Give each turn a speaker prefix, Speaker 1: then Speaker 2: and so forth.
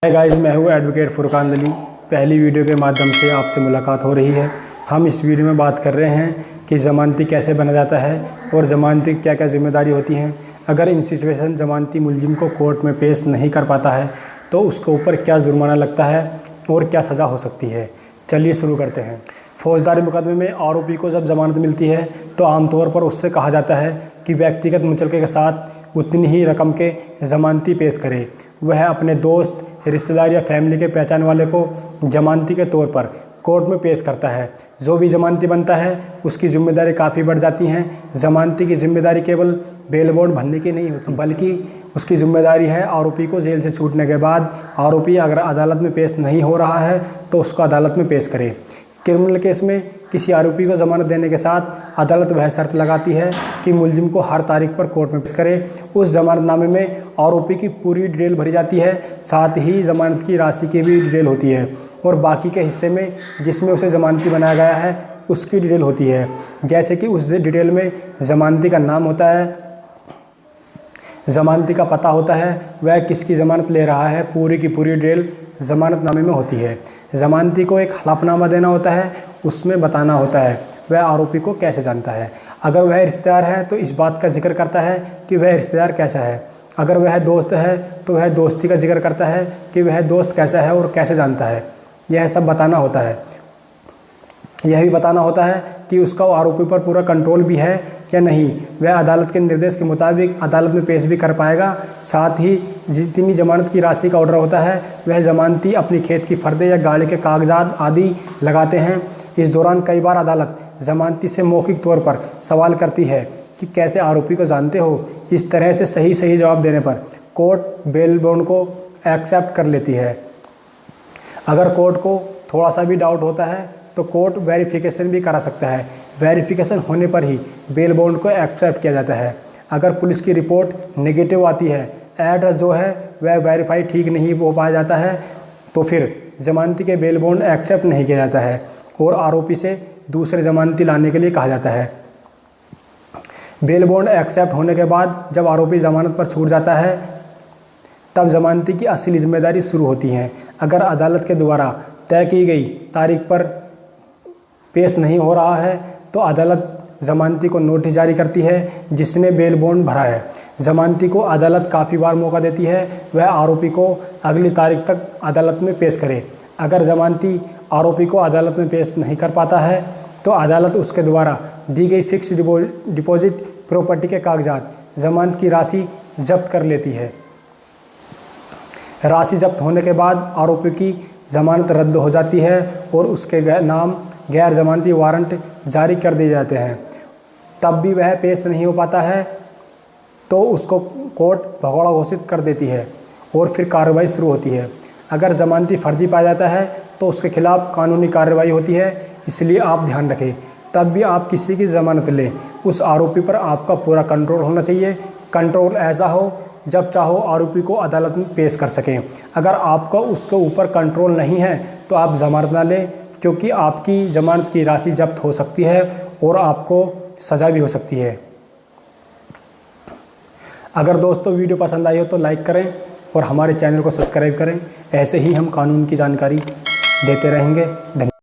Speaker 1: Hi guys, मैं हूँ advocate Furqan Ali. पहली वीडियो के माध्यम से आपसे मुलाकात हो रही है। हम इस वीडियो में बात कर रहे हैं कि ज़मानती कैसे बना जाता है और ज़मानती क्या क्या जिम्मेदारी होती हैं। अगर इन सिचुएशन ज़मानती मुलजिम को कोर्ट में पेश नहीं कर पाता है तो उसके ऊपर क्या जुर्माना लगता है और क्या सज़ा हो सकती है। चलिए शुरू करते हैं। फौजदारी मुकदमे में आरोपी को जब ज़मानत मिलती है तो आमतौर पर उससे कहा जाता है कि व्यक्तिगत मुचलके के साथ उतनी ही रकम के ज़मानती पेश करे। वह अपने दोस्त, रिश्तेदार या फैमिली के पहचान वाले को ज़मानती के तौर पर कोर्ट में पेश करता है। जो भी ज़मानती बनता है उसकी जिम्मेदारी काफ़ी बढ़ जाती हैं। ज़मानती की जिम्मेदारी केवल बेल बॉन्ड भरने की नहीं होती, बल्कि उसकी जिम्मेदारी है आरोपी को जेल से छूटने के बाद आरोपी अगर अदालत में पेश नहीं हो रहा है तो उसको अदालत में पेश करे। क्रिमिनल केस में किसी आरोपी को ज़मानत देने के साथ अदालत वह शर्त लगाती है कि मुलजिम को हर तारीख पर कोर्ट में पेश करे। उस ज़मानतनामे में आरोपी की पूरी डिटेल भरी जाती है, साथ ही ज़मानत की राशि की भी डिटेल होती है और बाकी के हिस्से में जिसमें उसे ज़मानती बनाया गया है उसकी डिटेल होती है। जैसे कि उस डिटेल में ज़मानती का नाम होता है, ज़मानती का पता होता है, वह किसकी ज़मानत ले रहा है, पूरी की पूरी डिटेल ज़मानतनामे में होती है। ज़मानती को एक हलफनामा देना होता है, उसमें बताना होता है वह आरोपी को कैसे जानता है। अगर वह रिश्तेदार है तो इस बात का जिक्र करता है कि वह रिश्तेदार कैसा है। अगर वह दोस्त है तो वह दोस्ती का जिक्र करता है कि वह दोस्त कैसा है और कैसे जानता है। यह सब बताना होता है। यह भी बताना होता है कि उसका आरोपी पर पूरा कंट्रोल भी है या नहीं, वह अदालत के निर्देश के मुताबिक अदालत में पेश भी कर पाएगा। साथ ही जितनी ज़मानत की राशि का ऑर्डर होता है वह ज़मानती अपनी खेत की फर्दे या गाड़ी के कागजात आदि लगाते हैं। इस दौरान कई बार अदालत ज़मानती से मौखिक तौर पर सवाल करती है कि कैसे आरोपी को जानते हो। इस तरह से सही जवाब देने पर कोर्ट बेल बॉन्ड को एक्सेप्ट कर लेती है। अगर कोर्ट को थोड़ा सा भी डाउट होता है तो कोर्ट वेरिफिकेशन भी करा सकता है। वेरिफिकेशन होने पर ही बेल बॉन्ड को एक्सेप्ट किया जाता है। अगर पुलिस की रिपोर्ट नेगेटिव आती है, एड्रेस जो है वह वेरीफाई ठीक नहीं हो पाया जाता है, तो फिर ज़मानती के बेल बॉन्ड एक्सेप्ट नहीं किया जाता है और आरोपी से दूसरे ज़मानती लाने के लिए कहा जाता है। बेल बॉन्ड एक्सेप्ट होने के बाद जब आरोपी ज़मानत पर छूट जाता है तब ज़मानती की असली जिम्मेदारी शुरू होती है। अगर अदालत के द्वारा तय की गई तारीख पर पेश नहीं हो रहा है तो अदालत ज़मानती को नोटिस जारी करती है जिसने बेल बॉन्ड भरा है। ज़मानती को अदालत काफ़ी बार मौका देती है वह आरोपी को अगली तारीख तक अदालत में पेश करे। अगर ज़मानती आरोपी को अदालत में पेश नहीं कर पाता है तो अदालत उसके द्वारा दी गई फिक्स डिपॉजिट प्रॉपर्टी के कागजात, ज़मानत की राशि जब्त कर लेती है। राशि जब्त होने के बाद आरोपी की ज़मानत रद्द हो जाती है और उसके नाम गैर ज़मानती वारंट जारी कर दिए जाते हैं। तब भी वह पेश नहीं हो पाता है तो उसको कोर्ट भगोड़ा घोषित कर देती है और फिर कार्रवाई शुरू होती है। अगर ज़मानती फर्जी पाया जाता है तो उसके खिलाफ कानूनी कार्रवाई होती है, इसलिए आप ध्यान रखें। तब भी आप किसी की ज़मानत लें, उस आरोपी पर आपका पूरा कंट्रोल होना चाहिए। कंट्रोल ऐसा हो जब चाहो आरोपी को अदालत में पेश कर सकें। अगर आपका उसके ऊपर कंट्रोल नहीं है तो आप ज़मानत ना लें, क्योंकि आपकी ज़मानत की राशि जब्त हो सकती है और आपको सज़ा भी हो सकती है। अगर दोस्तों वीडियो पसंद आई हो तो लाइक करें और हमारे चैनल को सब्सक्राइब करें। ऐसे ही हम कानून की जानकारी देते रहेंगे। धन्यवाद।